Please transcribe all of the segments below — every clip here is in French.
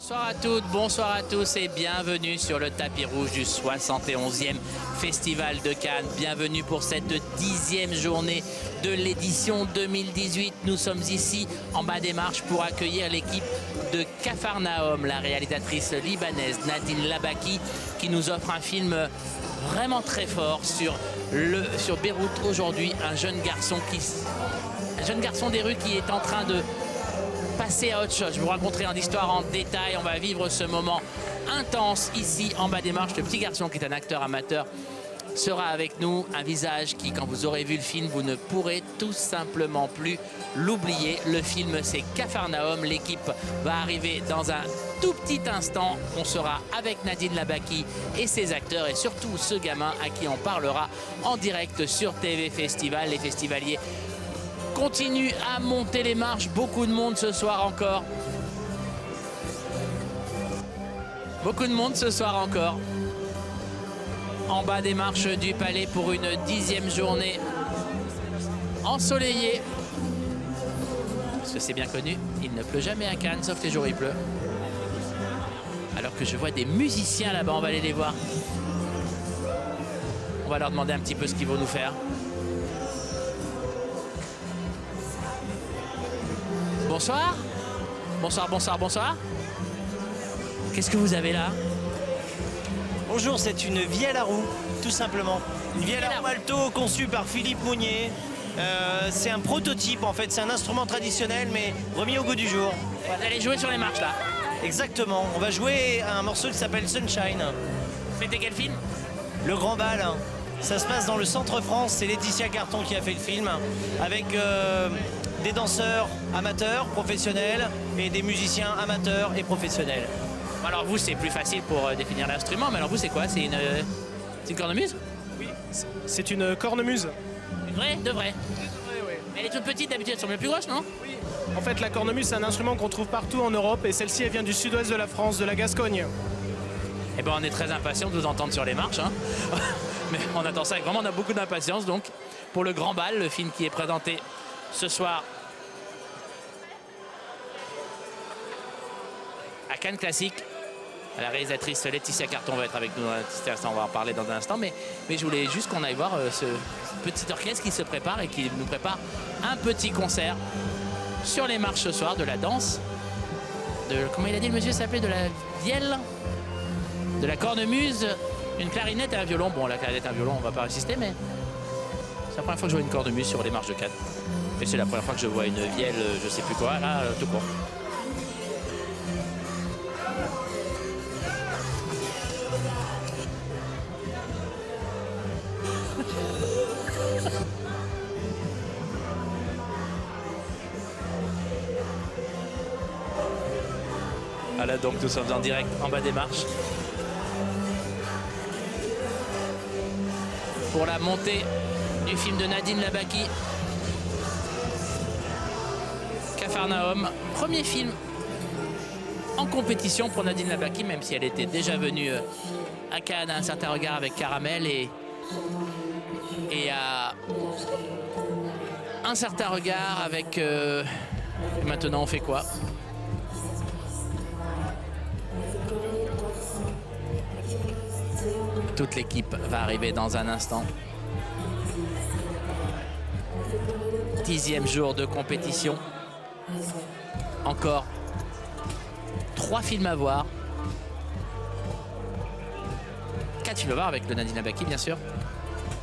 Bonsoir à toutes, bonsoir à tous et bienvenue sur le tapis rouge du 71e Festival de Cannes. Bienvenue pour cette 10e journée de l'édition 2018. Nous sommes ici en bas des marches pour accueillir l'équipe de Capharnaüm, la réalisatrice libanaise Nadine Labaki qui nous offre un film vraiment très fort sur Beyrouth aujourd'hui. Un jeune garçon des rues qui est en train de passer à autre chose. Je vais vous raconter l'histoire en détail. On va vivre ce moment intense ici en bas des marches. Le petit garçon qui est un acteur amateur sera avec nous. Un visage qui, quand vous aurez vu le film, vous ne pourrez tout simplement plus l'oublier. Le film, c'est Capharnaüm. L'équipe va arriver dans un tout petit instant. On sera avec Nadine Labaki et ses acteurs et surtout ce gamin à qui on parlera en direct sur TV Festival. Les festivaliers continue à monter les marches, beaucoup de monde ce soir encore. Beaucoup de monde ce soir encore. En bas des marches du Palais pour une 10e journée ensoleillée. Parce que c'est bien connu, il ne pleut jamais à Cannes, sauf les jours où il pleut. Alors que je vois des musiciens là-bas, on va aller les voir. On va leur demander un petit peu ce qu'ils vont nous faire. Bonsoir. Bonsoir, bonsoir, bonsoir. Qu'est-ce que vous avez là? Bonjour, c'est une vielle à roue, tout simplement. Une vielle à roue alto conçue par Philippe Mounier. C'est un prototype en fait, c'est un instrument traditionnel mais remis au goût du jour. Vous allez jouer sur les marches là. Exactement, on va jouer un morceau qui s'appelle Sunshine. C'était quel film? Le Grand Bal. Ça se passe dans le centre France, c'est Laetitia Carton qui a fait le film, avec des danseurs amateurs, professionnels, et des musiciens amateurs et professionnels. Alors vous, c'est plus facile pour définir l'instrument, mais alors vous, c'est quoi? C'est une cornemuse? Oui, c'est une cornemuse. Une vraie? De vraie? Oui. Elle est toute petite, d'habitude, elles sont bien plus grosses, non? Oui. En fait, la cornemuse, c'est un instrument qu'on trouve partout en Europe, et celle-ci, elle vient du sud-ouest de la France, de la Gascogne. Eh ben, on est très impatients de vous entendre sur les marches, hein. Mais on attend ça avec vraiment, on a beaucoup d'impatience, donc, pour le Grand Bal, le film qui est présenté ce soir à Cannes Classique. La réalisatrice Laetitia Carton va être avec nous dans un petit instant, on va en parler dans un instant, mais je voulais juste qu'on aille voir ce petit orchestre qui se prépare et qui nous prépare un petit concert sur les marches ce soir de la danse, comment il a dit le monsieur s'appelait, de la vielle, de la cornemuse, une clarinette et un violon. Bon, la clarinette et un violon, on va pas résister, mais c'est la première fois que je vois une cornemuse sur les marches de Cannes. Et c'est la première fois que je vois une vielle, je sais plus quoi, là, tout court. Voilà, donc nous sommes en direct en bas des marches pour la montée du film de Nadine Labaki, Capharnaüm. Premier film en compétition pour Nadine Labaki, même si elle était déjà venue à Cannes, Un certain regard avec Caramel et à Un certain regard avec... maintenant on fait quoi? Toute l'équipe va arriver dans un instant. 10e jour de compétition. Encore 3 films à voir. 4 films à voir avec le Nadine Labaki, bien sûr.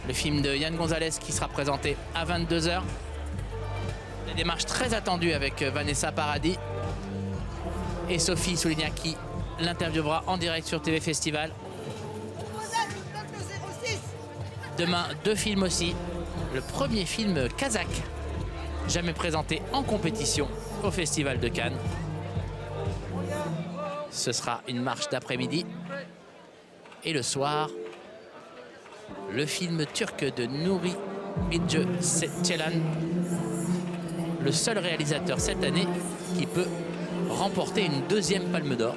Le film de Yann Gonzalez qui sera présenté à 22 h. Des démarches très attendues avec Vanessa Paradis. Et Sophie Soulignac qui l'interviewera en direct sur TV Festival. Demain, 2 films aussi. Le premier film kazakh, jamais présenté en compétition au Festival de Cannes. Ce sera une marche d'après-midi. Et le soir, le film turc de Nuri Bilge Ceylan, le seul réalisateur cette année qui peut remporter une 2e Palme d'Or.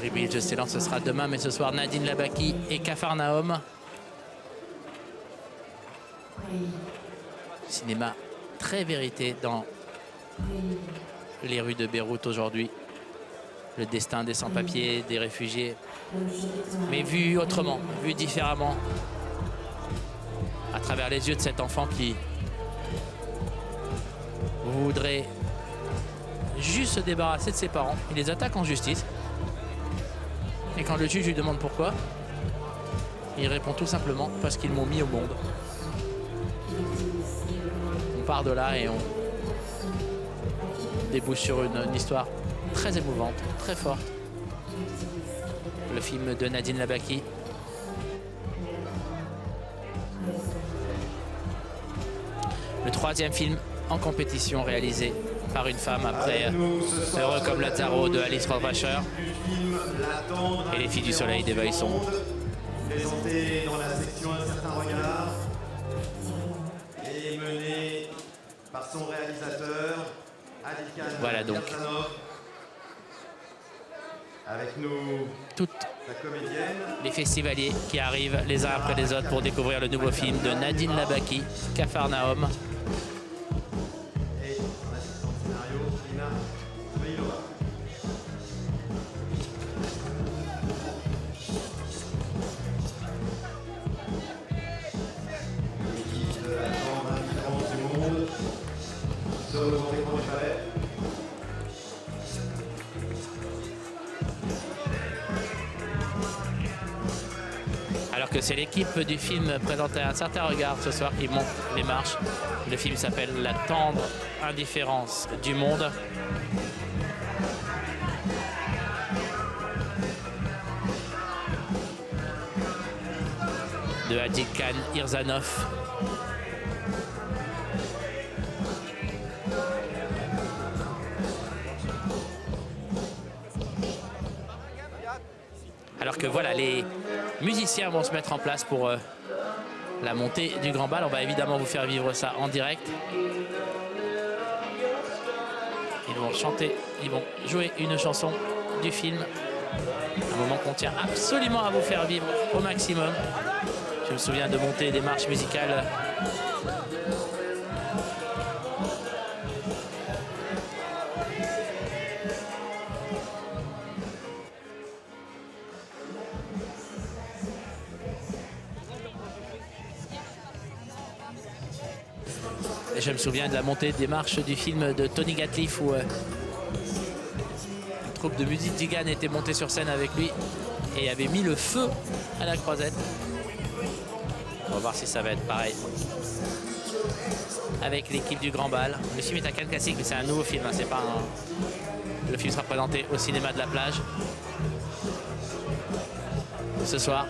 Bridge de Ceylan, ce sera demain, mais ce soir Nadine Labaki et Capharnaüm. Cinéma très vérité dans les rues de Beyrouth aujourd'hui. Le destin des sans-papiers, des réfugiés, mais vu autrement, vu différemment, à travers les yeux de cet enfant qui voudrait juste se débarrasser de ses parents. Il les attaque en justice. Et quand le juge lui demande pourquoi, il répond tout simplement parce qu'ils m'ont mis au monde. On part de là et on débouche sur une histoire très émouvante, très forte. Le film de Nadine Labaki. Le troisième film en compétition réalisé par une femme après Heureux comme la tarot de Alice Rohrwacher et Les filles du soleil d'Eva Husson. Présenté dans la section Un certain regard et mené par son réalisateur Adikan Voilà donc. Yarzanov. Avec nous Toutes la comédienne. les festivaliers qui arrivent les uns après les autres pour découvrir le nouveau film de Nadine Labaki, Capharnaüm. Et son assistante scénario, Lina Veilova. L'équipe de la grande indifférence du monde se retrouve l'écran du palais. Alors que c'est l'équipe du film présenté à Un certain regard ce soir qui monte les marches. Le film s'appelle La tendre indifférence du monde. De Adikan Yarzanov. Alors que voilà, les musiciens vont se mettre en place pour la montée du grand bal. On va évidemment vous faire vivre ça en direct. Ils vont chanter, ils vont jouer une chanson du film. Un moment qu'on tient absolument à vous faire vivre au maximum. Je me souviens de monter des marches musicales. Et je me souviens de la montée des marches du film de Tony Gatliff où une troupe de musique Digan était montée sur scène avec lui et avait mis le feu à la croisette. On va voir si ça va être pareil avec l'équipe du Grand Bal. Le film est à Cannes Classique, mais c'est un nouveau film, hein, c'est pas un... Le film sera présenté au cinéma de la plage ce soir.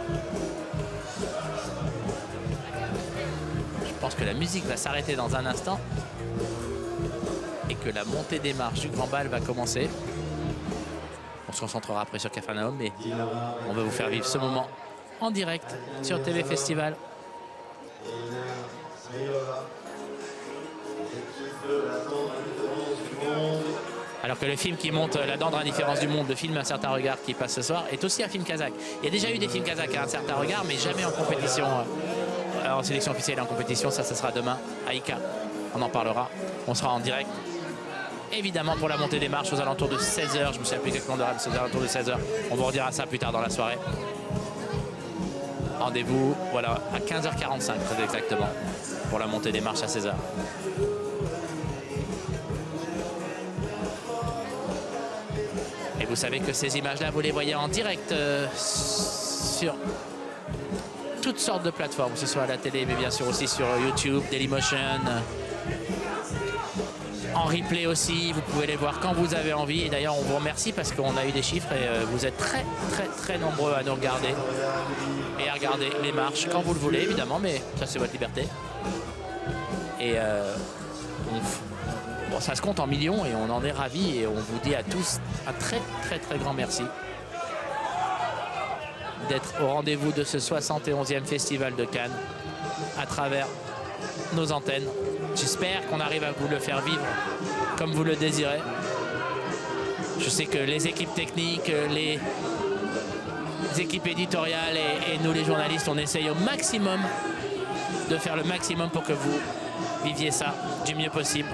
Je pense que la musique va s'arrêter dans un instant et que la montée des marches du Grand Bal va commencer. On se concentrera après sur Capharnaüm, mais on va vous faire vivre ce moment en direct sur TV Festival. Alors que le film qui monte La tendre indifférence du monde, le film Un certain regard qui passe ce soir, est aussi un film kazakh. Il y a déjà eu des films kazakhs à Un certain regard, mais jamais en compétition, en sélection officielle et en compétition. Ça sera demain à ICA. On en parlera. On sera en direct. Évidemment pour la montée des marches aux alentours de 16h. Je me souviens plus exactement de l'heure, mais c'est aux alentours de 16h. On vous redira ça plus tard dans la soirée. Rendez-vous voilà, à 15h45 très exactement pour la montée des marches à 16h. Et vous savez que ces images-là, vous les voyez en direct sur toutes sortes de plateformes, que ce soit à la télé, mais bien sûr aussi sur YouTube, Dailymotion, en replay aussi. Vous pouvez les voir quand vous avez envie. Et d'ailleurs, on vous remercie parce qu'on a eu des chiffres et vous êtes très, très, très nombreux à nous regarder et à regarder les marches quand vous le voulez, évidemment, mais ça, c'est votre liberté. Et bon, ça se compte en millions et on en est ravis et on vous dit à tous un très, très, très grand merci d'être au rendez-vous de ce 71e Festival de Cannes à travers nos antennes. J'espère qu'on arrive à vous le faire vivre comme vous le désirez. Je sais que les équipes techniques, les équipes éditoriales et nous les journalistes, on essaye au maximum de faire le maximum pour que vous viviez ça du mieux possible.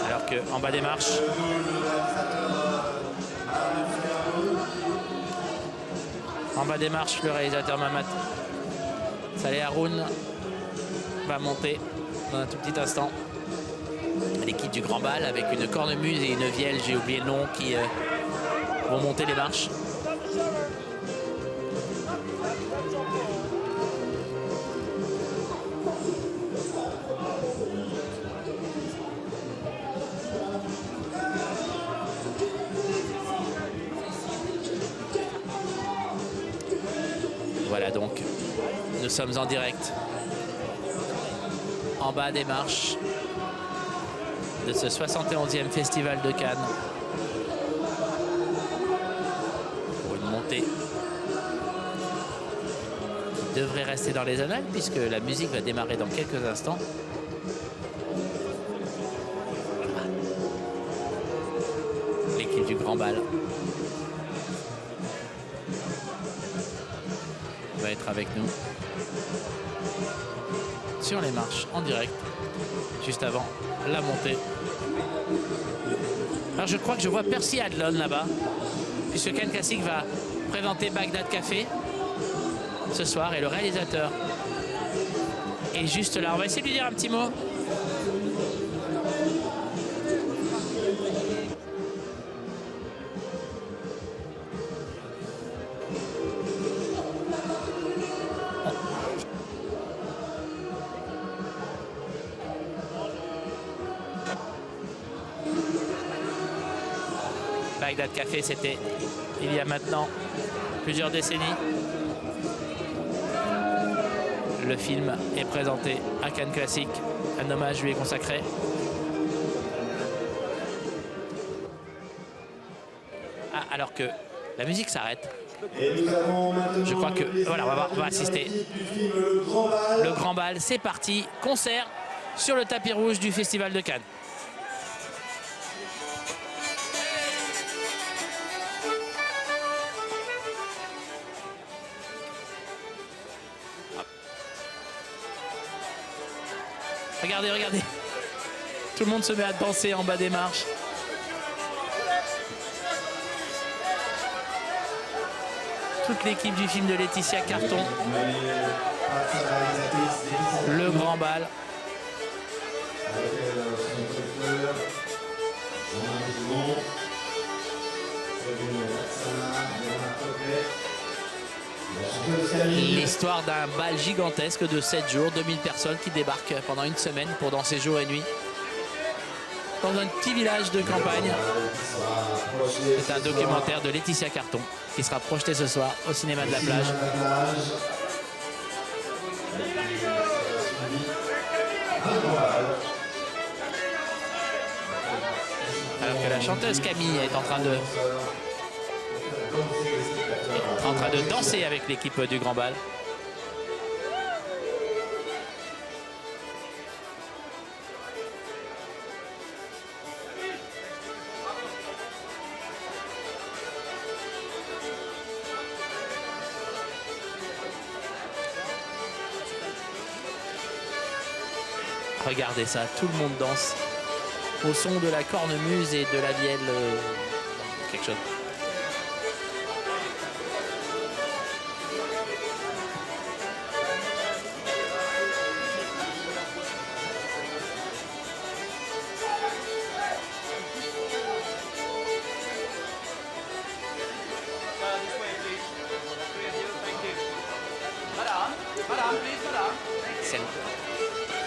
Alors qu'en bas des marches, le réalisateur Mamat Saleh Haroun va monter dans un tout petit instant. L'équipe du Grand Bal avec une cornemuse et une vielle, j'ai oublié le nom, qui vont monter les marches. Voilà donc, nous sommes en direct en bas des marches de ce 71e Festival de Cannes. Pour une montée qui devrait rester dans les annales puisque la musique va démarrer dans quelques instants. L'équipe du Grand Bal va être avec nous sur les marches en direct juste avant la montée. Alors je crois que je vois Percy Adlon là-bas puisque Cannes Classique va présenter Bagdad Café ce soir et le réalisateur est juste là. On va essayer de lui dire un petit mot. Bagdad Café, c'était il y a maintenant plusieurs décennies. Le film est présenté à Cannes Classique. Un hommage lui est consacré. Ah, alors que la musique s'arrête. Je crois que voilà, on va assister. Le Grand Bal, c'est parti. Concert sur le tapis rouge du Festival de Cannes. Regardez, regardez. Tout le monde se met à danser en bas des marches. Toute l'équipe du film de Laetitia Carton. Le Grand Bal. L'histoire d'un bal gigantesque de 7 jours, 2000 personnes qui débarquent pendant une semaine pour danser jour et nuit dans un petit village de campagne. C'est un documentaire de Laetitia Carton qui sera projeté ce soir au cinéma de la plage. Alors que la chanteuse Camille est en train de danser avec l'équipe du Grand Bal. Regardez ça, tout le monde danse au son de la cornemuse et de la vielle, quelque chose.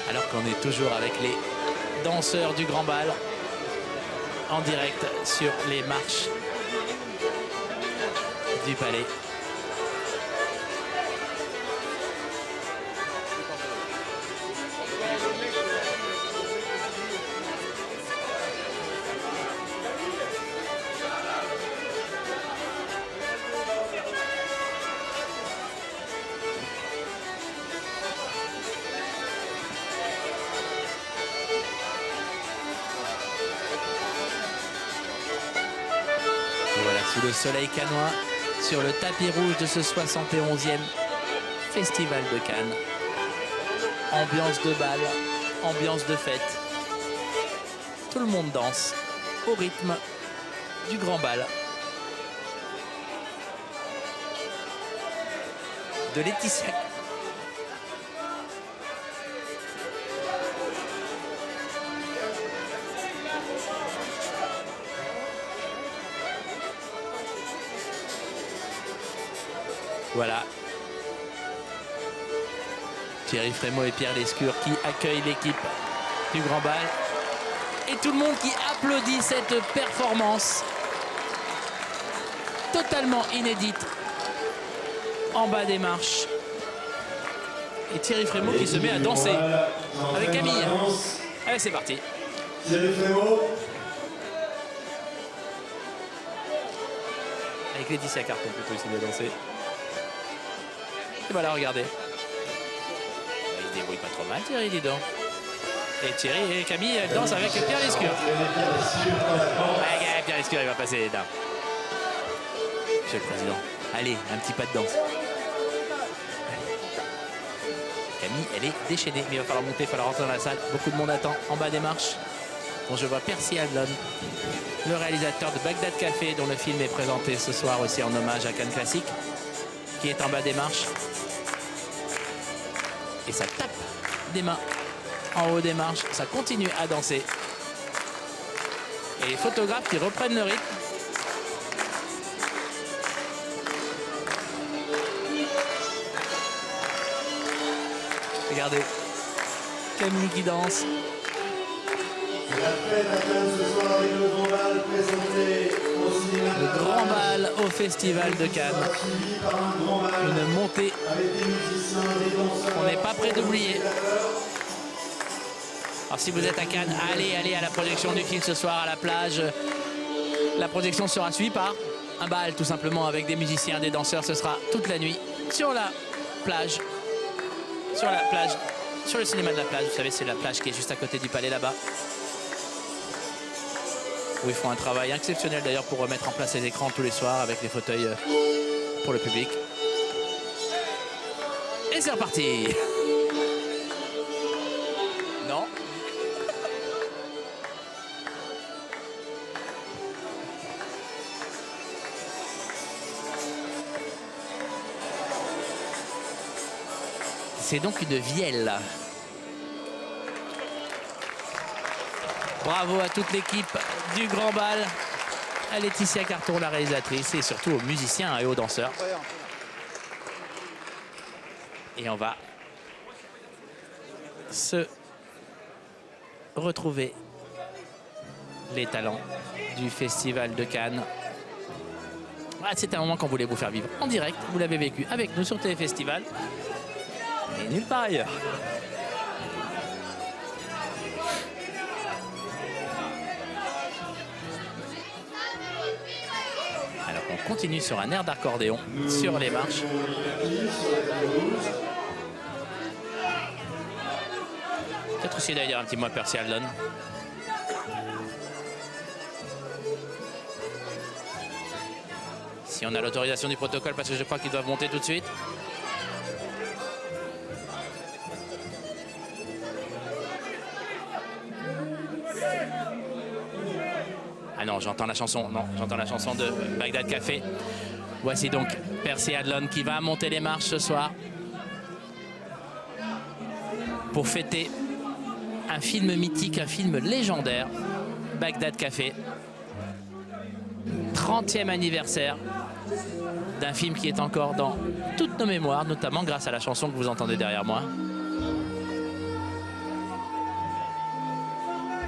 Alors qu'on est toujours avec les danseurs du Grand Bal en direct sur les marches du palais. sous le soleil cannois, sur le tapis rouge de ce 71e Festival de Cannes. Ambiance de bal, ambiance de fête. Tout le monde danse au rythme du grand bal de Laetitia. Voilà. Thierry Frémaux et Pierre Lescure qui accueillent l'équipe du Grand Bal. Et tout le monde qui applaudit cette performance totalement inédite en bas des marches. Et Thierry Frémaux qui se met à danser avec Camille. Allez, c'est parti. Thierry Frémaux. Avec Laetitia Carton plutôt, il s'est mis à danser. Et voilà, regardez. Il se débrouille pas trop mal, Thierry, dis donc. Et Thierry et Camille dansent avec Pierre Lescure. Ouais, Pierre Lescure, il va passer là. Monsieur le Président. Allez, un petit pas de danse. Camille, elle est déchaînée, mais il va falloir monter, il va falloir rentrer dans la salle. Beaucoup de monde attend en bas des marches. Bon, je vois Percy Adlon, le réalisateur de Bagdad Café, dont le film est présenté ce soir aussi en hommage à Cannes Classique, qui est en bas des marches. Et ça tape des mains en haut des marches, ça continue à danser. Et les photographes qui reprennent le rythme. Regardez, Camille qui danse. La fête à Cannes ce soir avec le Grand Bal présenté au cinéma. Le Grand Bal au Festival de Cannes. Suivi par un Grand Bal Une montée avec des musiciens, des danseurs. qu'on n'est pas prêt d'oublier. Alors si vous êtes à Cannes, allez à la projection du film ce soir à la plage. La projection sera suivie par un bal tout simplement avec des musiciens, des danseurs. Ce sera toute la nuit sur la plage. Sur le cinéma de la plage. Vous savez, c'est la plage qui est juste à côté du palais là-bas. Où ils font un travail exceptionnel d'ailleurs pour remettre en place les écrans tous les soirs avec les fauteuils pour le public. Et c'est reparti. Non. C'est donc une vielle. Bravo à toute l'équipe du Grand Bal, à Laetitia Carton, la réalisatrice, et surtout aux musiciens et aux danseurs. Et on va se retrouver les talents du Festival de Cannes. Ah, c'est un moment qu'on voulait vous faire vivre en direct. Vous l'avez vécu avec nous sur Téléfestival et nulle part ailleurs. Alors on continue sur un air d'accordéon sur les marches. Peut-être aussi d'aller dire un petit mot à Percy Adlon. Si on a l'autorisation du protocole, parce que je crois qu'ils doivent monter tout de suite. Ah non, j'entends la chanson. Non, j'entends la chanson de Bagdad Café. Voici donc Percy Adlon qui va monter les marches ce soir pour fêter un film mythique, un film légendaire, Bagdad Café. 30e anniversaire d'un film qui est encore dans toutes nos mémoires, notamment grâce à la chanson que vous entendez derrière moi.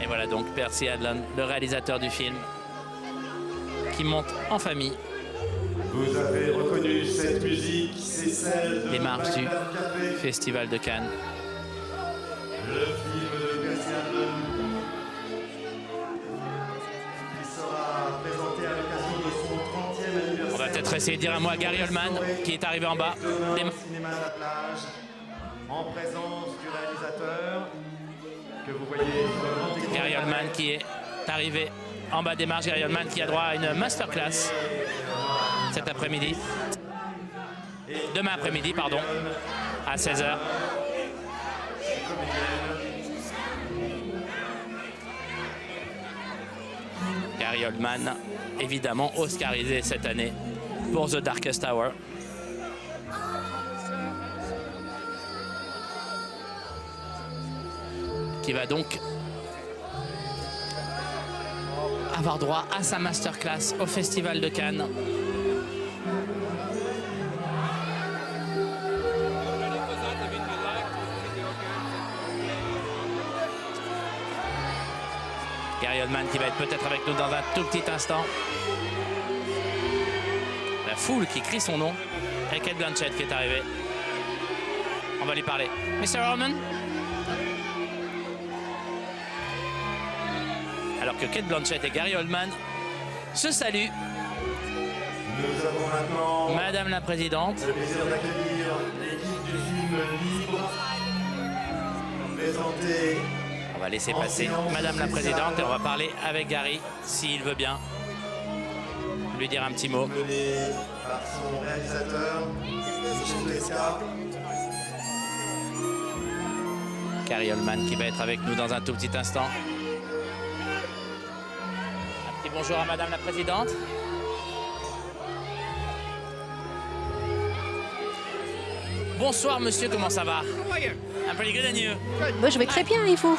Et voilà donc Percy Adlon, le réalisateur du film, qui monte en famille. Vous avez reconnu cette musique, c'est celle de Les marches du Bagdad Café, Festival de Cannes. le film de Percy Adlon, qui sera présenté à l'occasion de son 30e anniversaire. On va peut-être essayer de dire un mot à Gary Oldman, qui est arrivé en bas. Demain au cinéma à la plage, en présence du réalisateur que vous voyez sur le grand écran. Gary Oldman qui est arrivé en bas des marches, Gary Oldman qui a droit à une masterclass cet après-midi. Demain après-midi, pardon, à 16h. Gary Oldman, évidemment oscarisé cette année pour The Darkest Hour. Qui va donc avoir droit à sa masterclass au Festival de Cannes. Gary Oldman qui va être peut-être avec nous dans un tout petit instant. La foule qui crie son nom. Et Cate Blanchett qui est arrivée. On va lui parler. Mr. Oldman. Alors que Cate Blanchett et Gary Oldman se saluent. Nous avons maintenant Madame la Présidente. le plaisir d'accueillir l'équipe du film Libre. Présentée. On va laisser passer Madame la Présidente et on va parler avec Gary, s'il veut bien. Lui dire un petit mot. Menée par son réalisateur, Michel Tesca. Gary Oldman qui va être avec nous dans un tout petit instant. Un petit bonjour à Madame la Présidente. Bonsoir monsieur, comment ça va? I'm pretty good and you? Moi, je vais très bien, et vous?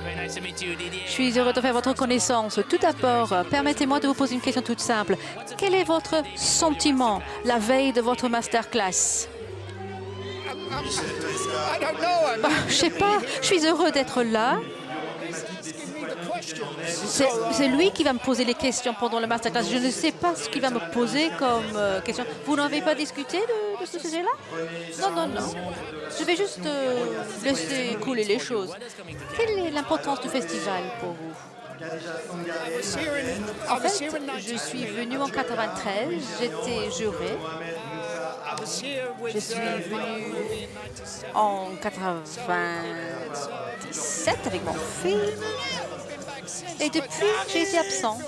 Very nice to meet you, Didier. Je suis heureux de faire votre connaissance. Tout d'abord, permettez-moi de vous poser une question toute simple. Quel est votre sentiment la veille de votre masterclass? Je sais pas, je suis heureux d'être là. C'est lui qui va me poser les questions pendant le masterclass. Je ne sais pas ce qu'il va me poser comme question. Vous n'avez pas discuté de ce sujet-là? Non. Je vais juste laisser couler les choses. Quelle est l'importance du festival pour vous? En fait, je suis venue en 93, j'étais jurée. Je suis venue en 97 avec mon film. Et depuis, j'ai été absent.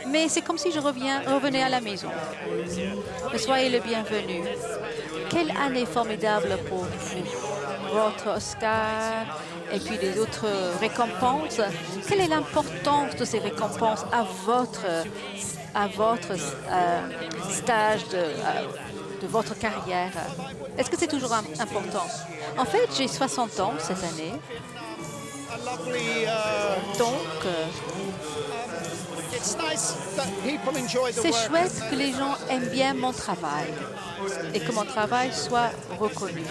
Mais c'est comme si je revenais à la maison. Soyez le bienvenu. Quelle année formidable pour vous. Votre Oscar et puis les autres récompenses. Quelle est l'importance de ces récompenses à votre stage de votre carrière? Est-ce que c'est toujours important? En fait, j'ai 60 ans cette année. Donc, c'est chouette que les gens aiment bien mon travail et que mon travail soit reconnu.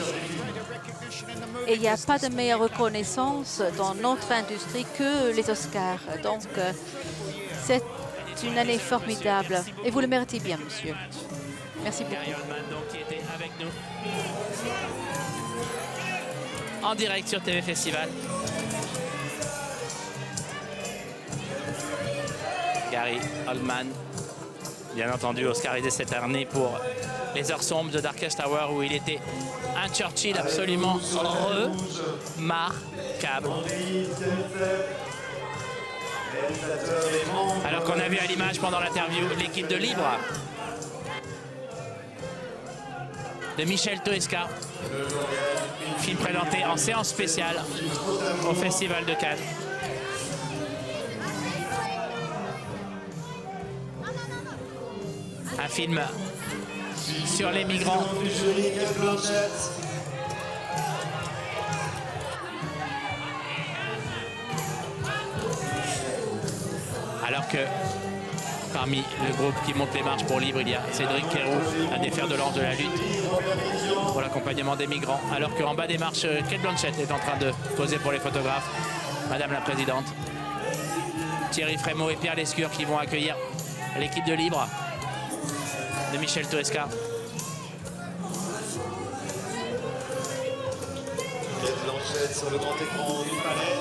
Et il n'y a pas de meilleure reconnaissance dans notre industrie que les Oscars. Donc, c'est une année formidable. Et vous le méritez bien, monsieur. Merci beaucoup. Gary Oldman, donc, qui était avec nous. En direct sur TV Festival. Gary Oldman, bien entendu, oscarisé cette année pour Les Heures Sombres de Darkest Hour, où il était un Churchill absolument remarquable. Alors qu'on a vu à l'image pendant l'interview l'équipe de Libre de Michel Tesca, film présenté en séance spéciale au Festival de Cannes. Un film sur les migrants. Alors que parmi le groupe qui monte les marches pour Libre, il y a Cédric Kérou, un des fers de lance de la lutte pour l'accompagnement des migrants. Alors qu'en bas des marches, Cate Blanchett est en train de poser pour les photographes. Madame la Présidente. Thierry Frémaux et Pierre Lescure qui vont accueillir l'équipe de Libre de Michel Tesca. Cate Blanchett sur le grand écran du palais.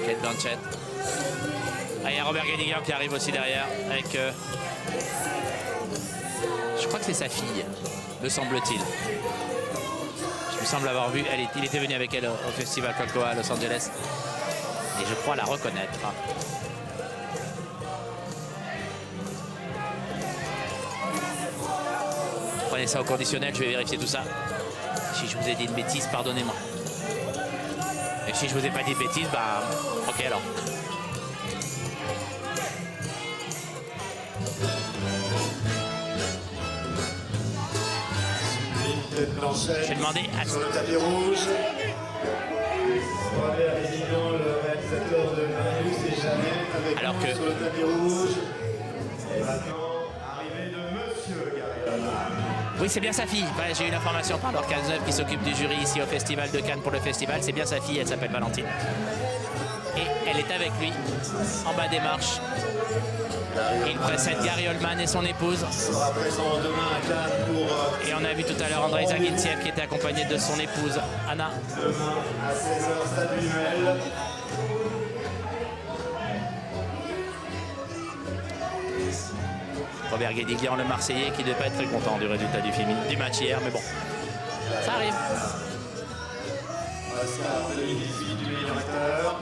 Cate Blanchett. Ah, il y a Robert Guédiguian qui arrive aussi derrière avec... je crois que c'est sa fille, me semble-t-il. Je me semble avoir vu, il était venu avec elle au Festival Colcoa à Los Angeles. Et je crois la reconnaître. prenez ça au conditionnel, je vais vérifier tout ça. Si je vous ai dit une bêtise, pardonnez-moi. Et si je vous ai pas dit de bêtises, bah ok alors. J'ai demandé à... Sur le tapis rouge, Robert Évident, le réalisateur de Marius et Jeannette, avec Alors nous que- sur le tapis rouge. Et maintenant, arrivée de Monsieur Gary Oldman. Oui, c'est bien sa fille. Ouais, j'ai eu l'information par Laure Cazeneuve qui s'occupe du jury ici au Festival de Cannes pour le festival. C'est bien sa fille, elle s'appelle Valentine. Et elle est avec lui en bas des marches. Il précède Gary Oldman et son épouse. Sera présent demain à Cannes pour Et on a vu tout à l'heure Andrei Zagintsev qui était accompagné de son épouse Anna. demain à 16h, Stade Buñuel. Robert Guédiguian, le Marseillais, qui ne devait pas être très content du résultat du film, du match hier, mais bon, ça arrive. Oscar 2018 du meilleur acteur.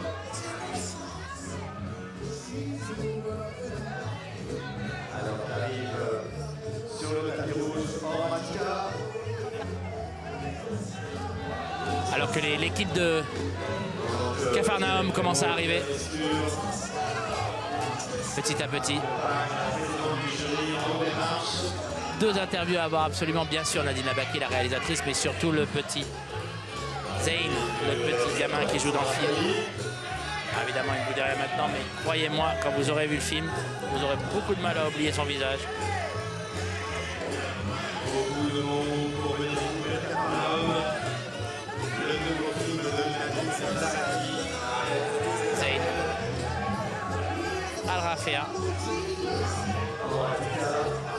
Alors arrive sur le tapis rouge Horatica. Alors que l'équipe de Capharnaüm commence à arriver petit à petit. Deux interviews à avoir absolument, bien sûr Nadine Labaki, la réalisatrice, mais surtout le petit Zayn, le petit gamin qui joue dans le film. Ah, évidemment, il ne vous dit rien maintenant, mais croyez-moi, quand vous aurez vu le film, vous aurez beaucoup de mal à oublier son visage. Beaucoup de monde pour venir découvrir Capharnaüm. Le nouveau film de Nadine Labaki. Zayn Al-Rafea.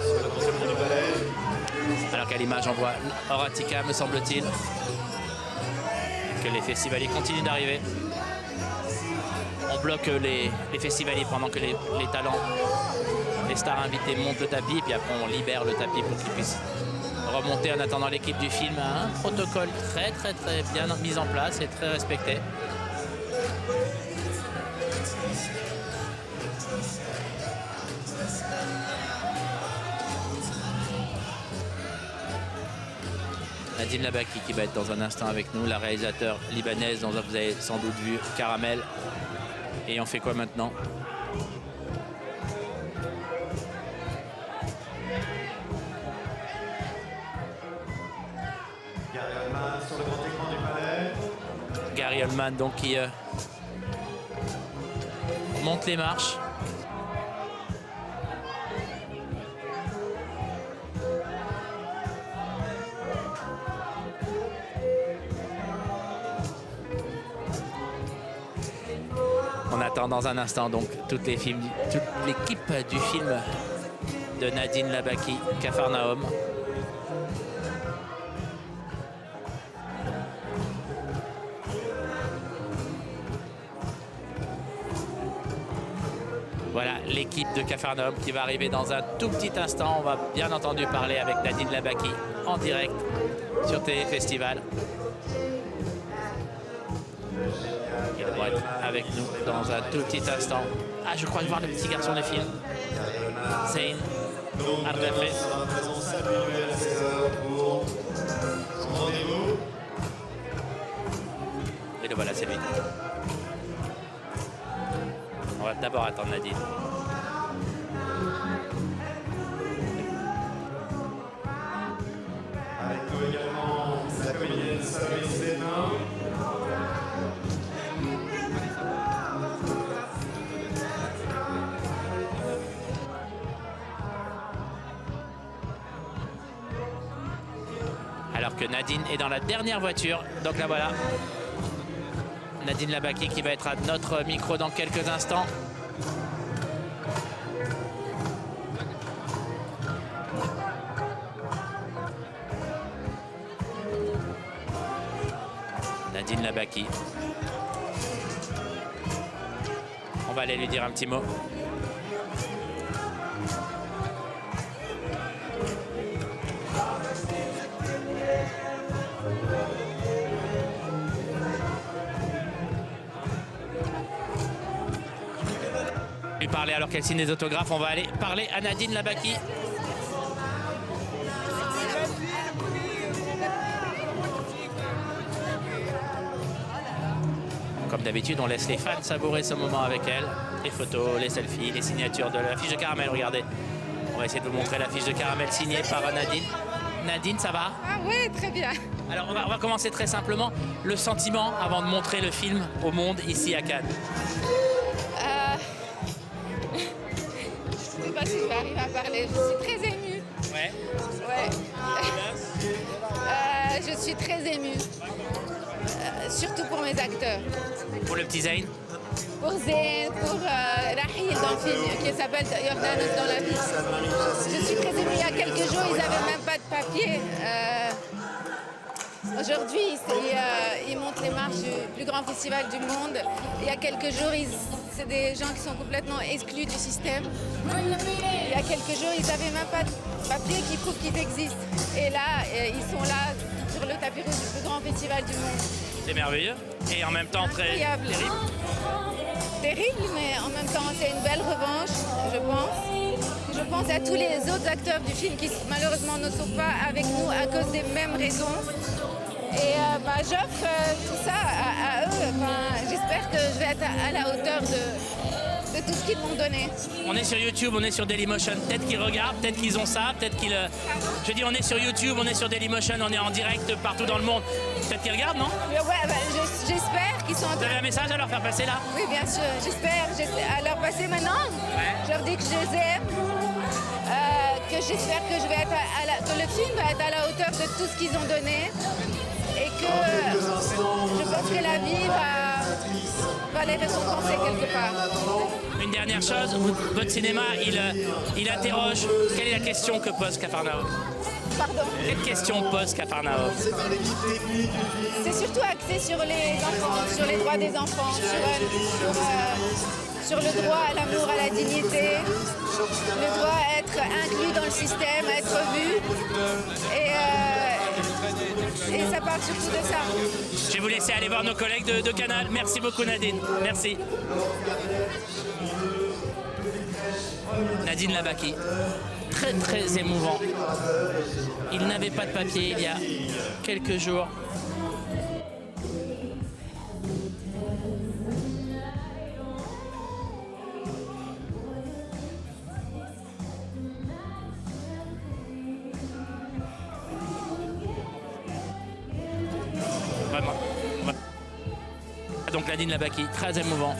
Sur le concept du ballet. Alors qu'à l'image, on voit Horatica, me semble-t-il. Que les festivaliers continuent d'arriver. On bloque les festivaliers pendant que les talents, les stars invités montent le tapis. Et puis après, on libère le tapis pour qu'ils puissent remonter en attendant l'équipe du film. Un protocole très bien mis en place et très respecté. Nadine Labaki qui va être dans un instant avec nous, la réalisateur libanaise dont vous avez sans doute vu Caramel. Et on fait quoi maintenant? Gary Oldman sur le grand écran du palais. Gary Oldman donc qui monte les marches. On attend dans un instant donc toute l'équipe du film de Nadine Labaki, Capharnaüm. Voilà l'équipe de Capharnaüm qui va arriver dans un tout petit instant. On va bien entendu parler avec Nadine Labaki en direct sur TV Festival. Il va être avec nous dans un tout petit instant. Ah, je crois voir le petit garçon de film. Zayn Al-Rafea. Sera présent Stade Buñuel à 16h pour son rendez-vous. Et le voilà, c'est lui. On va d'abord attendre Nadine. Avec nous également la comédienne Salomé Sénin. Alors que Nadine est dans la dernière voiture. Donc là voilà. Nadine Labaki qui va être à notre micro dans quelques instants. Nadine Labaki. On va aller lui dire un petit mot. Lui parler alors qu'elle signe des autographes. On va aller parler à Nadine Labaki. comme d'habitude, on laisse les fans savourer ce moment avec elle. Les photos, les selfies, les signatures de l'affiche de caramel, regardez. On va essayer de vous montrer l'affiche de caramel signée par Nadine. Nadine, ça va? Ah oui, très bien. Alors on va commencer très simplement. Le sentiment avant de montrer le film au monde ici à Cannes. Je ne sais pas si je vais arriver à parler. Je suis très émue. Ouais. Ouais. Je suis très émue. Surtout pour mes acteurs. Pour le petit Zayn. Pour Zayn, pour Rahil dans le film qui s'appelle Yordanos dans la vie. Je suis très émue. Il y a quelques jours, ils n'avaient même pas de papier. Aujourd'hui, ils montent les marches du plus grand festival du monde. Il y a quelques jours, c'est des gens qui sont complètement exclus du système. Il y a quelques jours, ils n'avaient même pas de papier qui prouve qu'ils existent. Et là, ils sont là sur le tapis rouge du plus grand festival du monde. C'est merveilleux. Et en même temps très Incroyable. terrible. Terrible, mais en même temps, c'est une belle revanche, je pense. Je pense à tous les autres acteurs du film qui malheureusement ne sont pas avec nous à cause des mêmes raisons. Et j'offre tout ça à eux. J'espère que je vais être à la hauteur de tout ce qu'ils m'ont donné. On est sur YouTube, on est sur Dailymotion. Peut-être qu'ils regardent, peut-être qu'ils ont ça, peut-être qu'ils... Je dis on est sur YouTube, on est sur Dailymotion, on est en direct partout dans le monde. Peut-être qu'ils regardent, non? Mais ouais, j'espère qu'ils sont en Vous avez un message à leur faire passer là? Oui, bien sûr. J'espère à leur passer maintenant. Je leur dis que je les aime, que j'espère que je vais être que le film va être à la hauteur de tout ce qu'ils ont donné et que je pense que la vie va les récompenser quelque part. Une dernière chose, votre cinéma, il interroge. Quelle est la question que pose Capharnaüm? Pardon. Quelle question pose Capharnaüm? C'est surtout axé sur les enfants, sur les droits des enfants, sur le droit à l'amour, à la dignité, le droit à être inclus dans le système, à être vu. Et ça parle surtout de ça. Je vais vous laisser aller voir nos collègues de Canal. Merci beaucoup Nadine. Merci. Nadine Labaki. Très très émouvant. Il n'avait pas de papier il y a quelques jours. Vraiment. Donc Nadine Labaki, très émouvant.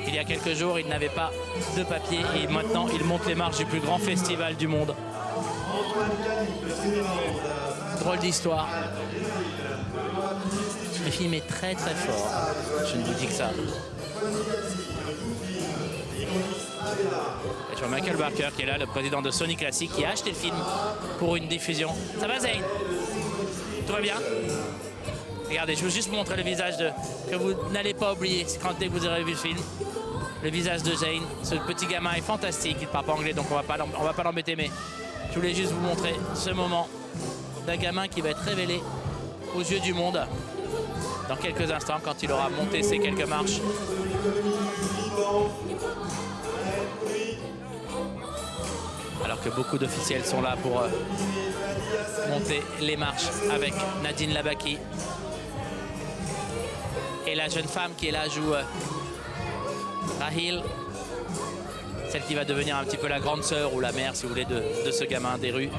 Il y a quelques jours, il n'avait pas de papier et maintenant il monte les marches du plus grand festival du monde. Drôle d'histoire. Le film est très très fort. Je ne vous dis que ça. Et je vois Michael Barker qui est là, le président de Sony Classic, qui a acheté le film pour une diffusion. Ça va Zayn? Tout va bien? Regardez, je veux juste vous montrer le visage que vous n'allez pas oublier dès que vous aurez vu le film. Le visage de Zayn. Ce petit gamin est fantastique. Il ne parle pas anglais, donc on va pas l'embêter. Mais je voulais juste vous montrer ce moment d'un gamin qui va être révélé aux yeux du monde dans quelques instants quand il aura monté ces quelques marches. Alors que beaucoup d'officiels sont là pour monter les marches avec Nadine Labaki. Et la jeune femme qui est là joue Rahil, celle qui va devenir un petit peu la grande sœur ou la mère, si vous voulez, de ce gamin des rues.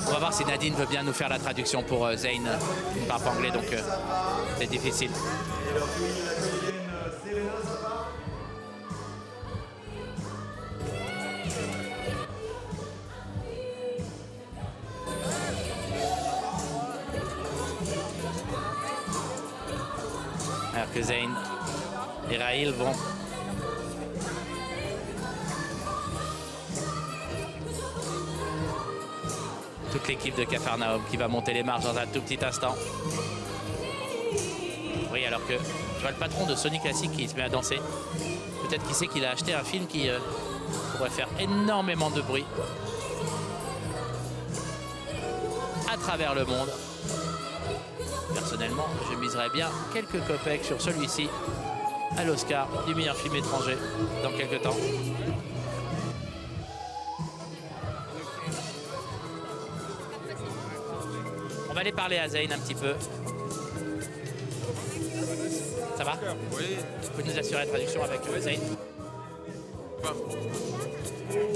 On va voir si Nadine veut bien nous faire la traduction pour Zayn. Il ne parle pas anglais, donc c'est difficile. Alors que Zayn et Rahil vont toute l'équipe de Capharnaüm qui va monter les marches dans un tout petit instant. Oui, alors que je vois le patron de Sony Classic qui se met à danser. Peut-être qu'il sait qu'il a acheté un film qui pourrait faire énormément de bruit à travers le monde. Personnellement, je miserais bien quelques copecs sur celui-ci à l'Oscar du meilleur film étranger dans quelques temps. va aller parler à Zayn un petit peu. Ça va? Oui. Tu peux nous assurer la traduction avec Zayn?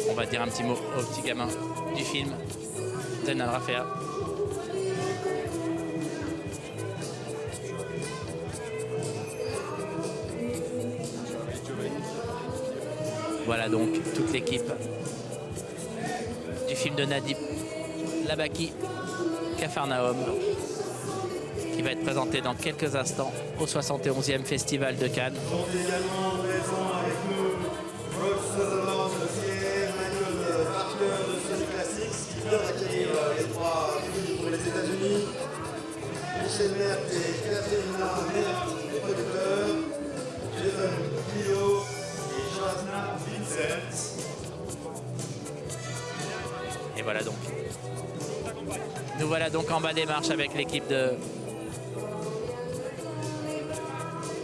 On va dire un petit mot au petit gamin du film, Zayn Al-Rafea. Voilà donc toute l'équipe du film de Nadine Labaki, Capharnaüm, qui va être présenté dans quelques instants au 71e Festival de Cannes. sont également présents avec nous Rod Sutherland, Michael Partner de Sony Classics, qui vient d'acquérir les droits prix pour les États-Unis. Michel Merck et Katerina Merck, les producteurs. Jason Clio et Johanna Vincent. Et voilà donc. Nous voilà donc en bas des marches avec l'équipe de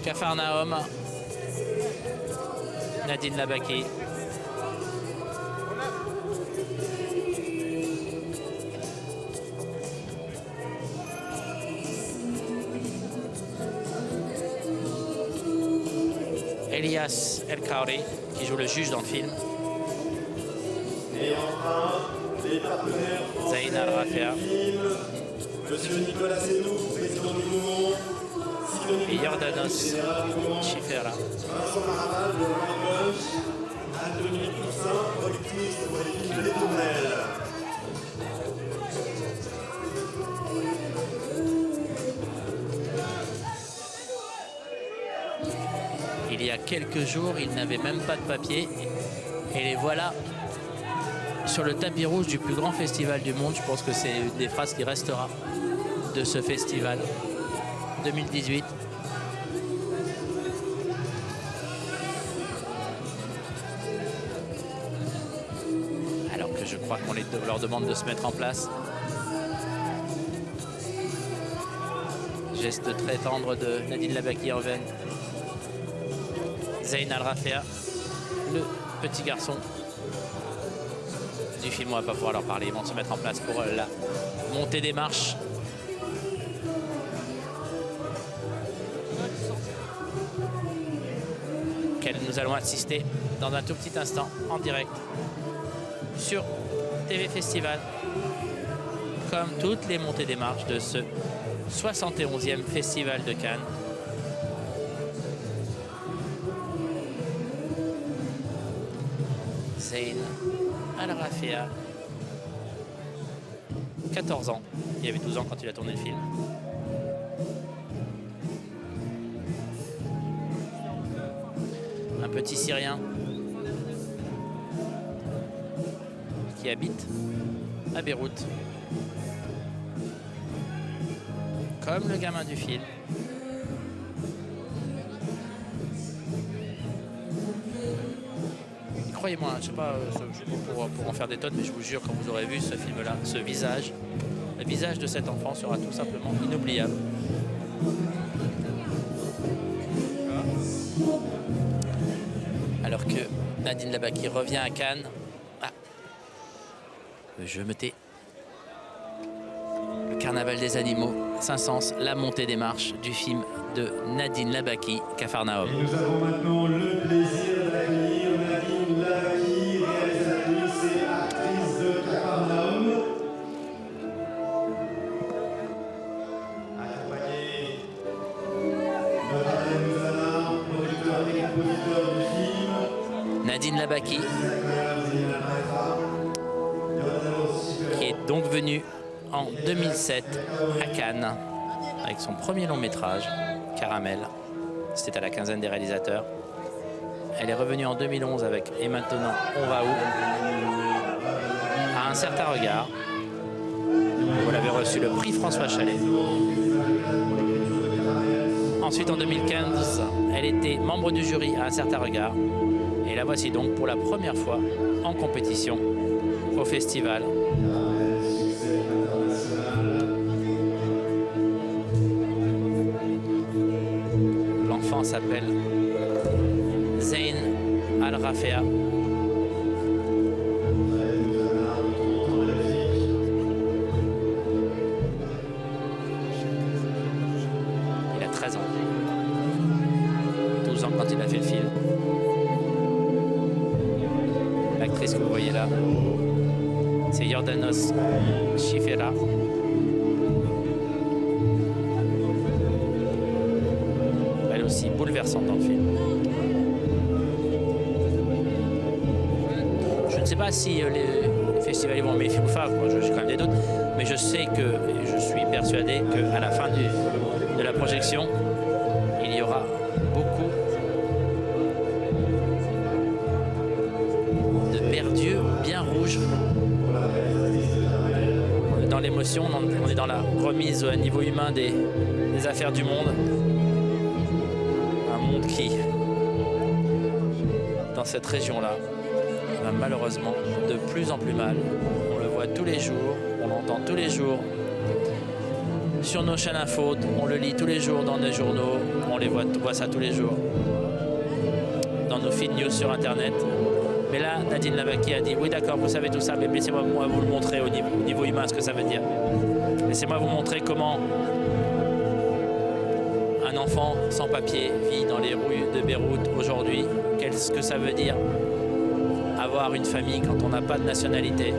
Capharnaüm, Nadine Labaki. Elias El Khoury, qui joue le juge dans le film. Et enfin, les partenaires Zayn Al-Rafea. Monsieur Nicolas Sénou, président du mouvement. Et Yordanos Chifera. Vincent Maraval de Royal Bunch. Anthony Toussaint, productrice pour l'équipe des Tournelles. Il y a quelques jours, ils n'avaient même pas de papier. Et les voilà sur le tapis rouge du plus grand festival du monde. Je pense que c'est une des phrases qui restera de ce festival 2018. Alors que je crois qu'on leur demande de se mettre en place. Geste très tendre de Nadine Labaki en veine. Zayn Al-Rafea, le petit garçon du film. On va pas pouvoir leur parler, ils vont se mettre en place pour la montée des marches. Auquel nous allons assister dans un tout petit instant en direct sur TV Festival, comme toutes les montées des marches de ce 71e Festival de Cannes. Zayn Al-Rafea, 14 ans. Il avait 12 ans quand il a tourné le film. Un petit Syrien qui habite à Beyrouth. Comme le gamin du film. Croyez-moi, je ne sais pas pour en faire des tonnes, mais je vous jure, quand vous aurez vu ce film-là, ce visage, le visage de cet enfant sera tout simplement inoubliable. Alors que Nadine Labaki revient à Cannes. Ah, je me tais. Le Carnaval des animaux, Saint-Saëns, la montée des marches du film de Nadine Labaki, Capharnaüm. Et nous avons maintenant le plaisir d'accueillir Nadine Labaki, réalisatrice et actrice de Capharnaüm. Accompagnée de Raden Mouzana, producteur et compositeur du film. Nadine Labaki, qui est donc venue en 2007 à Cannes avec son premier long métrage, Caramel. C'était à la quinzaine des réalisateurs. Elle est revenue en 2011 avec Et maintenant, on va où? À un certain regard. Vous l'avez reçu le prix François Chalet. Ensuite, en 2015, elle était membre du jury à un certain regard. Et la voici donc pour la première fois en compétition au festival. L'enfant s'appelle Zayn Al-Rafea. l'actrice que vous voyez là. C'est Yordanos Schifera. Elle aussi bouleversante dans le film. Je ne sais pas si les festivals vont mes films phares, moi j'ai quand même des doutes, mais je sais que, et je suis persuadé qu'à la fin de la projection, il y aura beaucoup de perdus bien rouges. Dans l'émotion, on est dans la remise au niveau humain des affaires du monde. Un monde qui, dans cette région-là, va malheureusement de plus en plus mal. On le voit tous les jours, on l'entend tous les jours sur nos chaînes info, on le lit tous les jours dans nos journaux, on les voit ça tous les jours dans nos feed news sur internet. Mais là, Nadine Labaki a dit oui d'accord, vous savez tout ça, mais laissez-moi vous le montrer au niveau humain ce que ça veut dire. Laissez-moi vous montrer comment un enfant sans papier vit dans les rues de Beyrouth aujourd'hui. Qu'est-ce que ça veut dire avoir une famille quand on n'a pas de nationalité.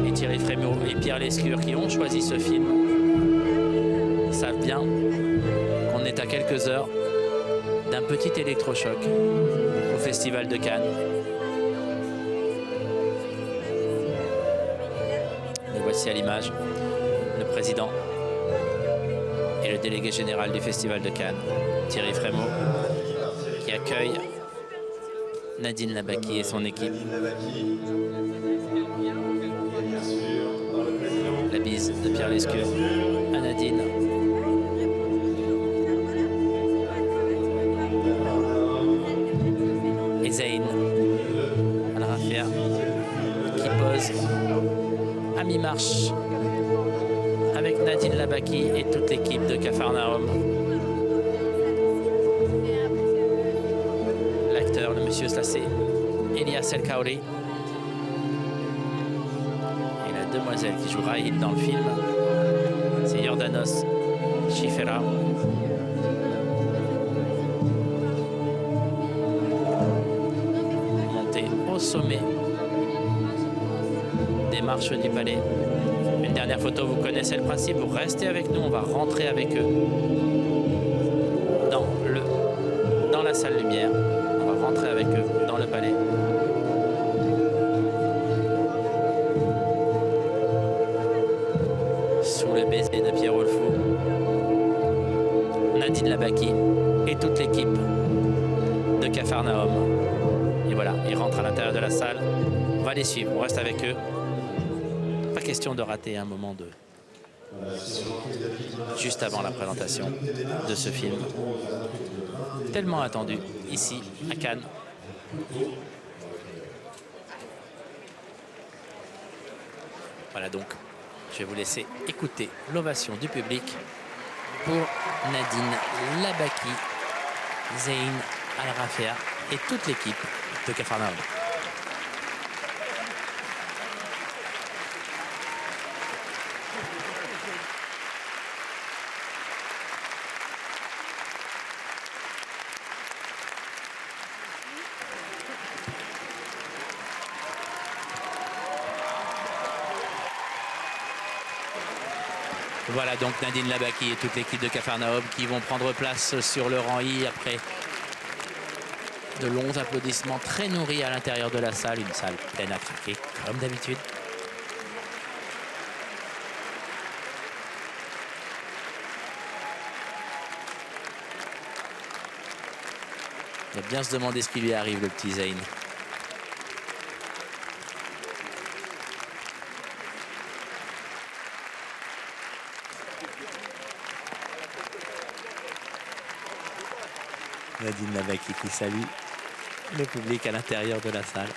Et Thierry Frémaux et Pierre Lescure qui ont choisi ce film savent bien qu'on est à quelques heures d'un petit électrochoc au Festival de Cannes. Le voici à l'image, le président et le délégué général du Festival de Cannes, Thierry Frémaux, qui accueille Nadine Labaki et son équipe. La bise de Pierre Lescure à Nadine. Et Zayn Al-Rafia qui pose à mi-marche avec Nadine Labaki et toute l'équipe de Capharnaüm. L'acteur, le monsieur Slassé, Elias El Kaori. Et la demoiselle qui joue Rahil dans le film, c'est Yordanos Schifera. Montée au sommet des marches du palais. Une dernière photo, vous connaissez le principe, vous restez avec nous, on va rentrer avec eux dans la salle lumière. On va rentrer avec eux dans le palais. Sous le baiser de Pierre Wolfou, Nadine Labaki et toute l'équipe de Capharnaüm. Et voilà, ils rentrent à l'intérieur de la salle. On va les suivre, on reste avec eux. Pas question de rater un moment juste avant la présentation de ce film tellement attendu ici à Cannes. Voilà donc, je vais vous laisser écouter l'ovation du public pour Nadine Labaki, Zayn Al-Rafia et toute l'équipe de Capharnaüm. Voilà donc Nadine Labaki et toute l'équipe de Capharnaüm qui vont prendre place sur le rang I après de longs applaudissements très nourris à l'intérieur de la salle. Une salle pleine à craquer, comme d'habitude. Il va bien se demander ce qui lui arrive, le petit Zayn. Nadine Labaki qui salue le public à l'intérieur de la salle.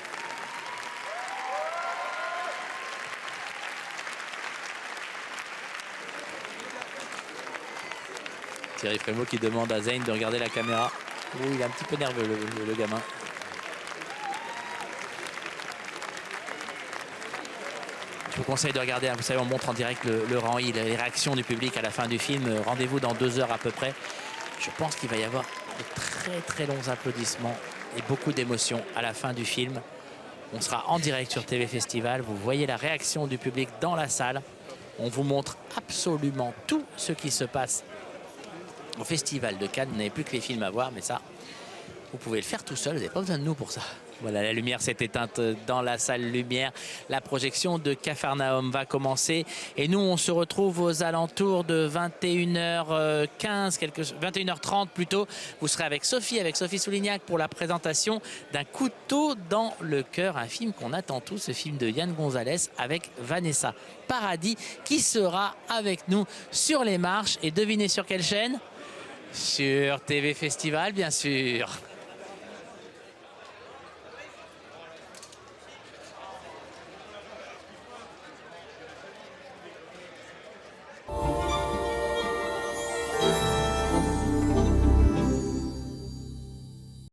Thierry Frémaux qui demande à Zayn de regarder la caméra. Oui, il est un petit peu nerveux le gamin. Je vous conseille de regarder, vous savez, on montre en direct le rang I, les réactions du public à la fin du film. Rendez-vous dans 2 heures à peu près. Je pense qu'il va y avoir de très longs applaudissements et beaucoup d'émotions à la fin du film. On sera en direct sur TV Festival. Vous voyez la réaction du public dans la salle. On vous montre absolument tout ce qui se passe au Festival de Cannes. Vous n'avez plus que les films à voir, mais ça, vous pouvez le faire tout seul. Vous n'avez pas besoin de nous pour ça. Voilà, la lumière s'est éteinte dans la salle lumière. La projection de Capharnaüm va commencer. Et nous, on se retrouve aux alentours de 21h15, 21h30 plutôt. Vous serez avec Sophie Soulignac pour la présentation d'un couteau dans le cœur. Un film qu'on attend tous, ce film de Yann Gonzalez avec Vanessa Paradis qui sera avec nous sur les marches. Et devinez sur quelle chaîne ? Sur TV Festival, bien sûr.